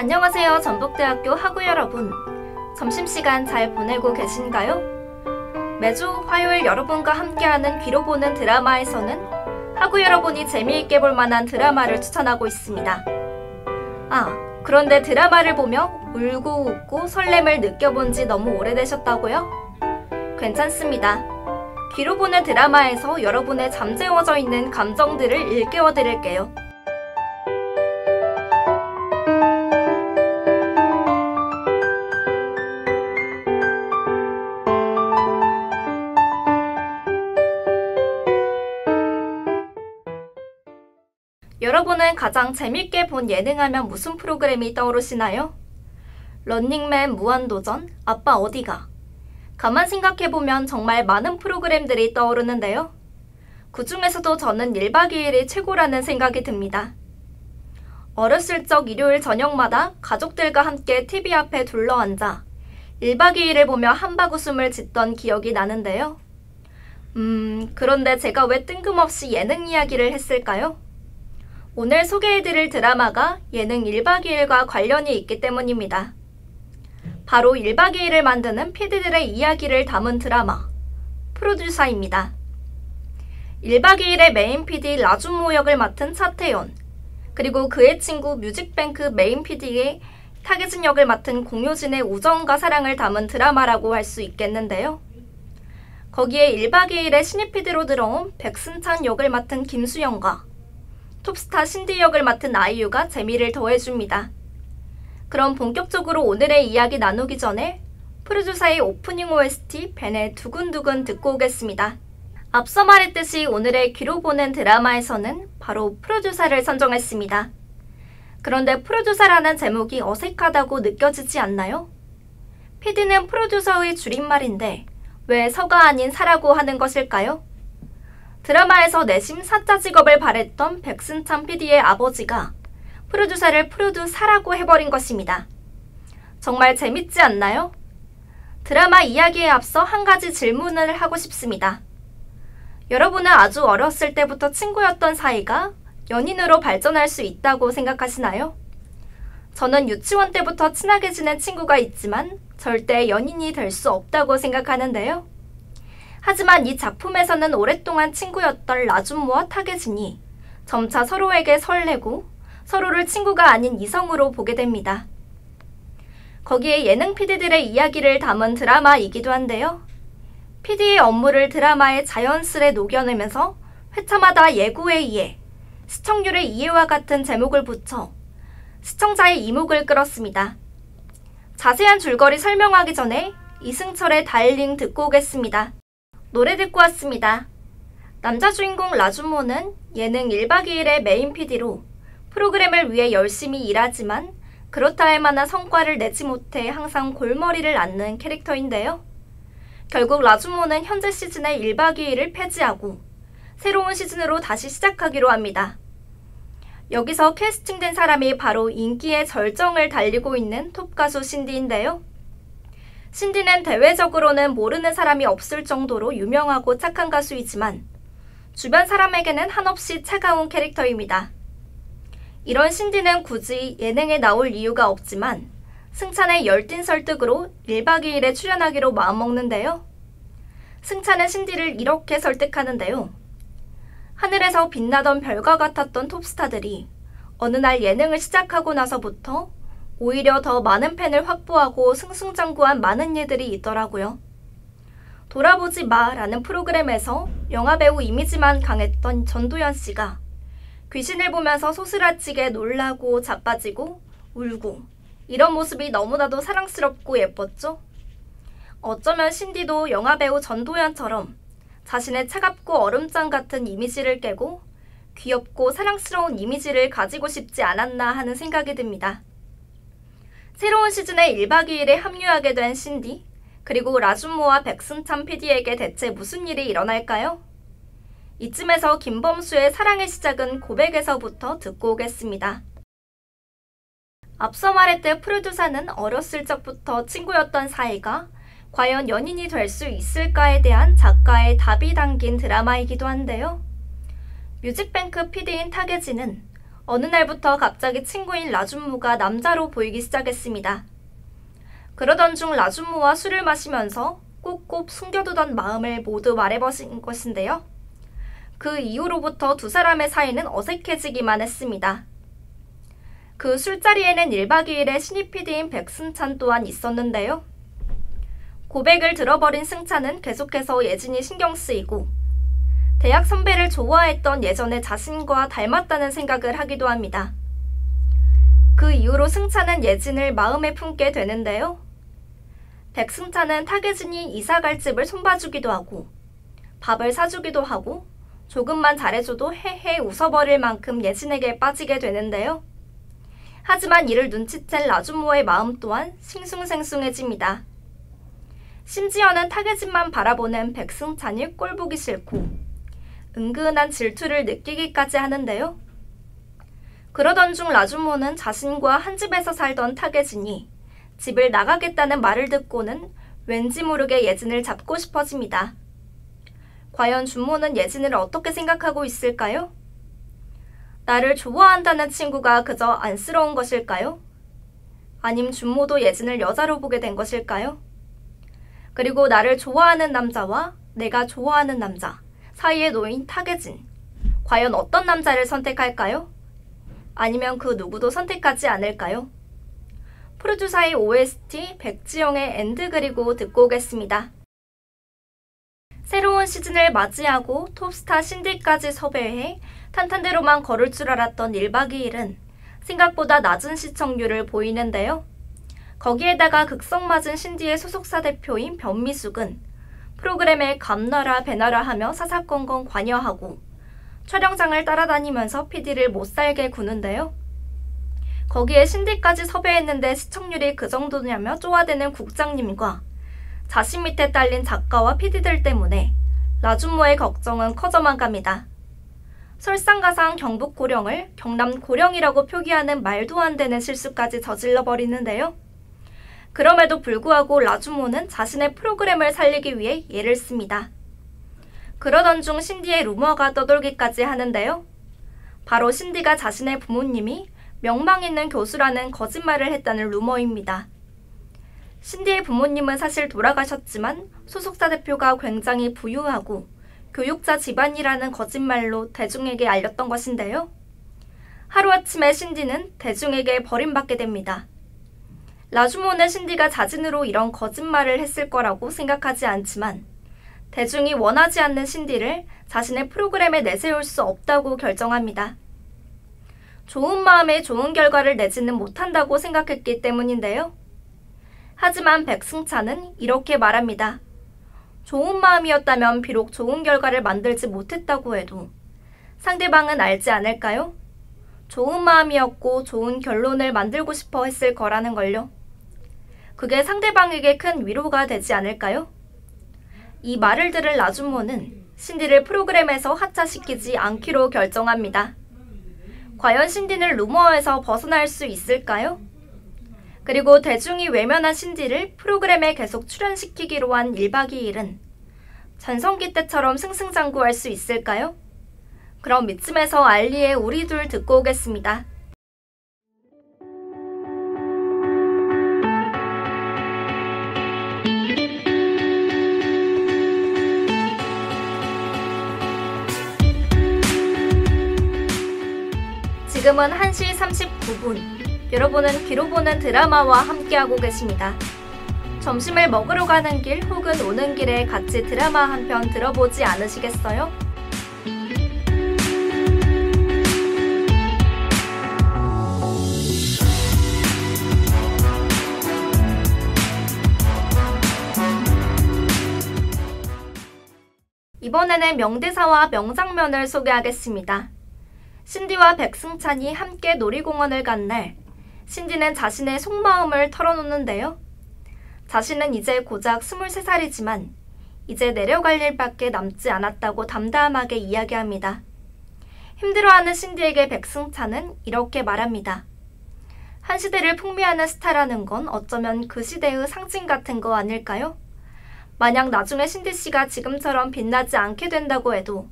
안녕하세요. 전북대학교 학우 여러분. 점심시간 잘 보내고 계신가요? 매주 화요일 여러분과 함께하는 귀로 보는 드라마에서는 학우 여러분이 재미있게 볼 만한 드라마를 추천하고 있습니다. 그런데 드라마를 보며 울고 웃고 설렘을 느껴본 지 너무 오래되셨다고요? 괜찮습니다. 귀로 보는 드라마에서 여러분의 잠재워져 있는 감정들을 일깨워 드릴게요. 여러분은 가장 재밌게 본 예능하면 무슨 프로그램이 떠오르시나요? 런닝맨 무한도전, 아빠 어디가? 가만 생각해보면 정말 많은 프로그램들이 떠오르는데요. 그 중에서도 저는 1박 2일이 최고라는 생각이 듭니다. 어렸을 적 일요일 저녁마다 가족들과 함께 TV 앞에 둘러앉아 1박 2일을 보며 한바구음을 짓던 기억이 나는데요. 그런데 제가 왜 뜬금없이 예능 이야기를 했을까요? 오늘 소개해드릴 드라마가 예능 1박 2일과 관련이 있기 때문입니다. 바로 1박 2일을 만드는 PD들의 이야기를 담은 드라마, 프로듀서입니다. 1박 2일의 메인 PD 라준모 역을 맡은 차태현, 그리고 그의 친구 뮤직뱅크 메인 PD의 타계진 역을 맡은 공효진의 우정과 사랑을 담은 드라마라고 할 수 있겠는데요. 거기에 1박 2일의 신입 PD로 들어온 백승찬 역을 맡은 김수영과 톱스타 신디 역을 맡은 아이유가 재미를 더해줍니다. 그럼 본격적으로 오늘의 이야기 나누기 전에 프로듀서의 오프닝 OST 벤의 두근두근 듣고 오겠습니다. 앞서 말했듯이 오늘의 귀로 보는 드라마에서는 바로 프로듀서를 선정했습니다. 그런데 프로듀서라는 제목이 어색하다고 느껴지지 않나요? PD는 프로듀서의 줄임말인데 왜 서가 아닌 사라고 하는 것일까요? 드라마에서 내심 사자 직업을 바랬던 백승찬 PD의 아버지가 프로듀서를 프로듀사라고 해버린 것입니다. 정말 재밌지 않나요? 드라마 이야기에 앞서 한 가지 질문을 하고 싶습니다. 여러분은 아주 어렸을 때부터 친구였던 사이가 연인으로 발전할 수 있다고 생각하시나요? 저는 유치원 때부터 친하게 지낸 친구가 있지만 절대 연인이 될 수 없다고 생각하는데요. 하지만 이 작품에서는 오랫동안 친구였던 라준모와 타계진이 점차 서로에게 설레고 서로를 친구가 아닌 이성으로 보게 됩니다. 거기에 예능 PD들의 이야기를 담은 드라마이기도 한데요. PD의 업무를 드라마에 자연스레 녹여내면서 회차마다 예고에 의해 시청률의 이해와 같은 제목을 붙여 시청자의 이목을 끌었습니다. 자세한 줄거리 설명하기 전에 이승철의 달링 듣고 오겠습니다. 노래 듣고 왔습니다. 남자 주인공 라준모는 예능 1박 2일의 메인 PD로 프로그램을 위해 열심히 일하지만 그렇다 할 만한 성과를 내지 못해 항상 골머리를 앓는 캐릭터인데요. 결국 라준모는 현재 시즌의 1박 2일을 폐지하고 새로운 시즌으로 다시 시작하기로 합니다. 여기서 캐스팅된 사람이 바로 인기의 절정을 달리고 있는 톱가수 신디인데요. 신디는 대외적으로는 모르는 사람이 없을 정도로 유명하고 착한 가수이지만 주변 사람에게는 한없이 차가운 캐릭터입니다. 이런 신디는 굳이 예능에 나올 이유가 없지만 승찬의 열띤 설득으로 1박 2일에 출연하기로 마음먹는데요. 승찬은 신디를 이렇게 설득하는데요. 하늘에서 빛나던 별과 같았던 톱스타들이 어느 날 예능을 시작하고 나서부터 오히려 더 많은 팬을 확보하고 승승장구한 많은 예들이 있더라고요. 돌아보지 마라는 프로그램에서 영화배우 이미지만 강했던 전도연 씨가 귀신을 보면서 소스라치게 놀라고 자빠지고 울고 이런 모습이 너무나도 사랑스럽고 예뻤죠? 어쩌면 신디도 영화배우 전도연처럼 자신의 차갑고 얼음장 같은 이미지를 깨고 귀엽고 사랑스러운 이미지를 가지고 싶지 않았나 하는 생각이 듭니다. 새로운 시즌의 1박 2일에 합류하게 된 신디, 그리고 라준모와 백승찬 PD에게 대체 무슨 일이 일어날까요? 이쯤에서 김범수의 사랑의 시작은 고백에서부터 듣고 오겠습니다. 앞서 말했듯 프로듀서는 어렸을 적부터 친구였던 사이가 과연 연인이 될 수 있을까에 대한 작가의 답이 담긴 드라마이기도 한데요. 뮤직뱅크 PD인 타계진은 어느 날부터 갑자기 친구인 라준무가 남자로 보이기 시작했습니다. 그러던 중 라준무와 술을 마시면서 꾹꾹 숨겨두던 마음을 모두 말해버린 것인데요. 그 이후로부터 두 사람의 사이는 어색해지기만 했습니다. 그 술자리에는 1박 2일의 신입 PD인 백승찬 또한 있었는데요. 고백을 들어버린 승찬은 계속해서 예진이 신경 쓰이고 대학 선배를 좋아했던 예전의 자신과 닮았다는 생각을 하기도 합니다. 그 이후로 승찬은 예진을 마음에 품게 되는데요. 백승찬은 타계진이 이사갈 집을 손봐주기도 하고 밥을 사주기도 하고 조금만 잘해줘도 헤헤 웃어버릴 만큼 예진에게 빠지게 되는데요. 하지만 이를 눈치챈 라준모의 마음 또한 싱숭생숭해집니다. 심지어는 타계진만 바라보는 백승찬이 꼴보기 싫고 은근한 질투를 느끼기까지 하는데요. 그러던 중 라준모는 자신과 한 집에서 살던 타계진이 집을 나가겠다는 말을 듣고는 왠지 모르게 예진을 잡고 싶어집니다. 과연 준모는 예진을 어떻게 생각하고 있을까요? 나를 좋아한다는 친구가 그저 안쓰러운 것일까요? 아님 준모도 예진을 여자로 보게 된 것일까요? 그리고 나를 좋아하는 남자와 내가 좋아하는 남자 사이에 놓인 타계진, 과연 어떤 남자를 선택할까요? 아니면 그 누구도 선택하지 않을까요? 프로듀서의 OST 백지영의 엔드 그리고 듣고 오겠습니다. 새로운 시즌을 맞이하고 톱스타 신디까지 섭외해 탄탄대로만 걸을 줄 알았던 1박 2일은 생각보다 낮은 시청률을 보이는데요. 거기에다가 극성맞은 신디의 소속사 대표인 변미숙은 프로그램에 감나라 배나라 하며 사사건건 관여하고 촬영장을 따라다니면서 PD를 못살게 구는데요. 거기에 신디까지 섭외했는데 시청률이 그 정도냐며 쪼아대는 국장님과 자신 밑에 딸린 작가와 PD들 때문에 라준모의 걱정은 커져만 갑니다. 설상가상 경북 고령을 경남 고령이라고 표기하는 말도 안 되는 실수까지 저질러 버리는데요. 그럼에도 불구하고 라준모는 자신의 프로그램을 살리기 위해 예를 씁니다. 그러던 중 신디의 루머가 떠돌기까지 하는데요. 바로 신디가 자신의 부모님이 명망 있는 교수라는 거짓말을 했다는 루머입니다. 신디의 부모님은 사실 돌아가셨지만 소속사 대표가 굉장히 부유하고 교육자 집안이라는 거짓말로 대중에게 알렸던 것인데요. 하루아침에 신디는 대중에게 버림받게 됩니다. 라준모는 신디가 자진으로 이런 거짓말을 했을 거라고 생각하지 않지만 대중이 원하지 않는 신디를 자신의 프로그램에 내세울 수 없다고 결정합니다. 좋은 마음에 좋은 결과를 내지는 못한다고 생각했기 때문인데요. 하지만 백승찬은 이렇게 말합니다. 좋은 마음이었다면 비록 좋은 결과를 만들지 못했다고 해도 상대방은 알지 않을까요? 좋은 마음이었고 좋은 결론을 만들고 싶어 했을 거라는 걸요. 그게 상대방에게 큰 위로가 되지 않을까요? 이 말을 들은 라준모는 신디를 프로그램에서 하차시키지 않기로 결정합니다. 과연 신디는 루머에서 벗어날 수 있을까요? 그리고 대중이 외면한 신디를 프로그램에 계속 출연시키기로 한 1박 2일은 전성기 때처럼 승승장구할 수 있을까요? 그럼 이쯤에서 알리의 우리 둘 듣고 오겠습니다. 지금은 1시 39분. 여러분은 귀로 보는 드라마와 함께하고 계십니다. 점심을 먹으러 가는 길 혹은 오는 길에 같이 드라마 한 편 들어보지 않으시겠어요? 이번에는 명대사와 명장면을 소개하겠습니다. 신디와 백승찬이 함께 놀이공원을 간 날, 신디는 자신의 속마음을 털어놓는데요. 자신은 이제 고작 23살이지만 이제 내려갈 일밖에 남지 않았다고 담담하게 이야기합니다. 힘들어하는 신디에게 백승찬은 이렇게 말합니다. 한 시대를 풍미하는 스타라는 건 어쩌면 그 시대의 상징 같은 거 아닐까요? 만약 나중에 신디씨가 지금처럼 빛나지 않게 된다고 해도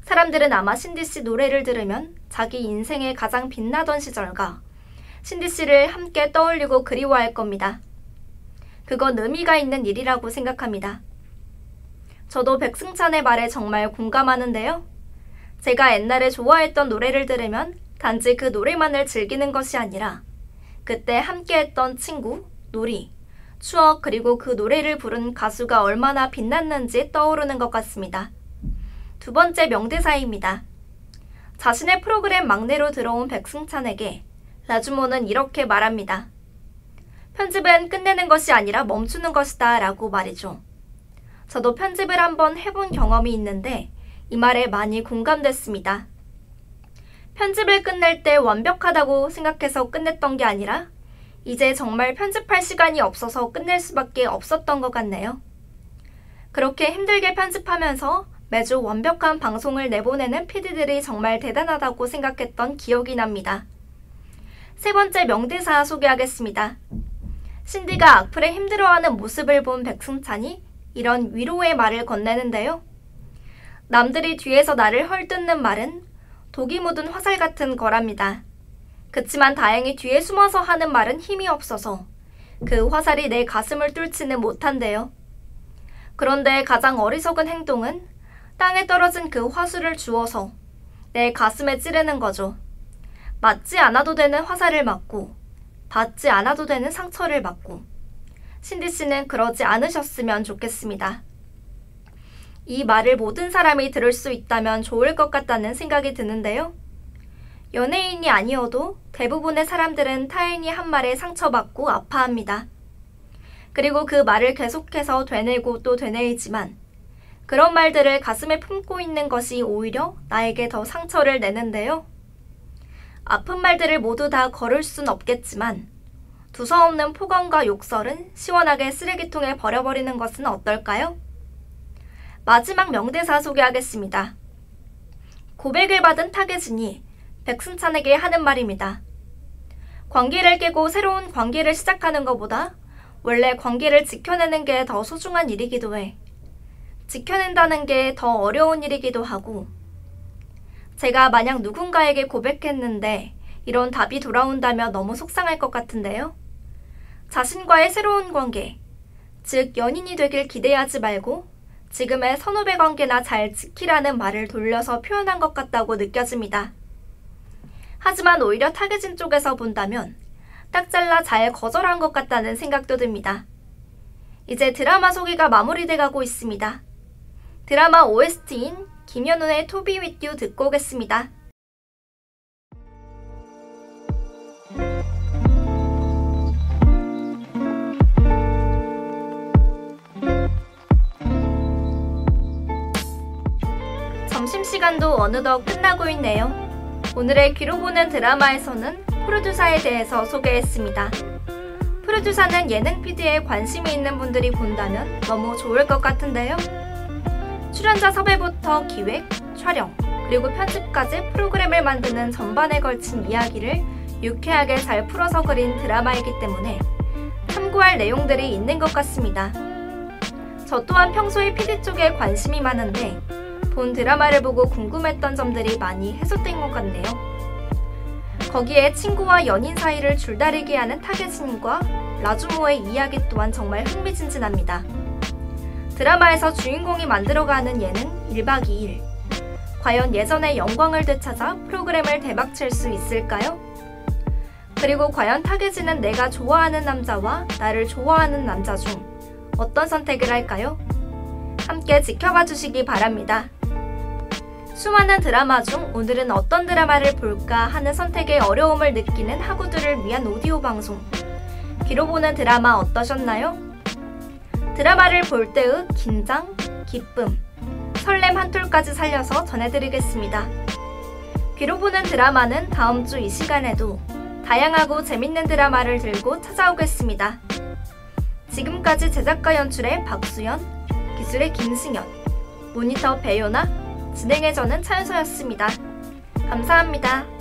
사람들은 아마 신디씨 노래를 들으면 자기 인생의 가장 빛나던 시절과 신디씨를 함께 떠올리고 그리워할 겁니다. 그건 의미가 있는 일이라고 생각합니다. 저도 백승찬의 말에 정말 공감하는데요. 제가 옛날에 좋아했던 노래를 들으면 단지 그 노래만을 즐기는 것이 아니라 그때 함께했던 친구, 놀이, 추억 그리고 그 노래를 부른 가수가 얼마나 빛났는지 떠오르는 것 같습니다. 두 번째 명대사입니다. 자신의 프로그램 막내로 들어온 백승찬에게 라주모는 이렇게 말합니다. 편집은 끝내는 것이 아니라 멈추는 것이다 라고 말이죠. 저도 편집을 한번 해본 경험이 있는데 이 말에 많이 공감됐습니다. 편집을 끝낼 때 완벽하다고 생각해서 끝냈던 게 아니라 이제 정말 편집할 시간이 없어서 끝낼 수밖에 없었던 것 같네요. 그렇게 힘들게 편집하면서 매주 완벽한 방송을 내보내는 PD들이 정말 대단하다고 생각했던 기억이 납니다. 세 번째 명대사 소개하겠습니다. 신디가 악플에 힘들어하는 모습을 본 백승찬이 이런 위로의 말을 건네는데요. 남들이 뒤에서 나를 헐뜯는 말은 독이 묻은 화살 같은 거랍니다. 그치만 다행히 뒤에 숨어서 하는 말은 힘이 없어서 그 화살이 내 가슴을 뚫지는 못한대요. 그런데 가장 어리석은 행동은 땅에 떨어진 그 화술을 주워서 내 가슴에 찌르는 거죠. 맞지 않아도 되는 화살을 맞고 받지 않아도 되는 상처를 받고 신디씨는 그러지 않으셨으면 좋겠습니다. 이 말을 모든 사람이 들을 수 있다면 좋을 것 같다는 생각이 드는데요. 연예인이 아니어도 대부분의 사람들은 타인이 한 말에 상처받고 아파합니다. 그리고 그 말을 계속해서 되뇌고 또 되뇌이지만 그런 말들을 가슴에 품고 있는 것이 오히려 나에게 더 상처를 내는데요. 아픈 말들을 모두 다 거를 순 없겠지만 두서없는 폭언과 욕설은 시원하게 쓰레기통에 버려버리는 것은 어떨까요? 마지막 명대사 소개하겠습니다. 고백을 받은 타겟진이 백승찬에게 하는 말입니다. 관계를 깨고 새로운 관계를 시작하는 것보다 원래 관계를 지켜내는 게 더 소중한 일이기도 해. 지켜낸다는 게 더 어려운 일이기도 하고 제가 만약 누군가에게 고백했는데 이런 답이 돌아온다면 너무 속상할 것 같은데요. 자신과의 새로운 관계, 즉 연인이 되길 기대하지 말고 지금의 선후배 관계나 잘 지키라는 말을 돌려서 표현한 것 같다고 느껴집니다. 하지만 오히려 타겟진 쪽에서 본다면 딱 잘라 잘 거절한 것 같다는 생각도 듭니다. 이제 드라마 소개가 마무리돼 가고 있습니다. 드라마 OST인 김연훈의 To Be With You 듣고 오겠습니다. 점심시간도 어느덧 끝나고 있네요. 오늘의 귀로 보는 드라마에서는 프로듀서에 대해서 소개했습니다. 프로듀서는 예능 PD에 관심이 있는 분들이 본다면 너무 좋을 것 같은데요. 출연자 섭외부터 기획, 촬영, 그리고 편집까지 프로그램을 만드는 전반에 걸친 이야기를 유쾌하게 잘 풀어서 그린 드라마이기 때문에 참고할 내용들이 있는 것 같습니다. 저 또한 평소에 PD 쪽에 관심이 많은데 본 드라마를 보고 궁금했던 점들이 많이 해소된 것 같네요. 거기에 친구와 연인 사이를 줄다리게 하는 타겟진과 라주모의 이야기 또한 정말 흥미진진합니다. 드라마에서 주인공이 만들어가는 예능 1박 2일. 과연 예전의 영광을 되찾아 프로그램을 대박칠 수 있을까요? 그리고 과연 타겟진은 내가 좋아하는 남자와 나를 좋아하는 남자 중 어떤 선택을 할까요? 함께 지켜봐 주시기 바랍니다. 수많은 드라마 중 오늘은 어떤 드라마를 볼까 하는 선택에 어려움을 느끼는 학우들을 위한 오디오 방송. 귀로 보는 드라마 어떠셨나요? 드라마를 볼 때의 긴장, 기쁨, 설렘 한 톨까지 살려서 전해드리겠습니다. 귀로 보는 드라마는 다음 주 이 시간에도 다양하고 재밌는 드라마를 들고 찾아오겠습니다. 지금까지 제작과 연출의 박수연, 기술의 김승연, 모니터 배요나, 진행의 저는 차윤서였습니다. 감사합니다.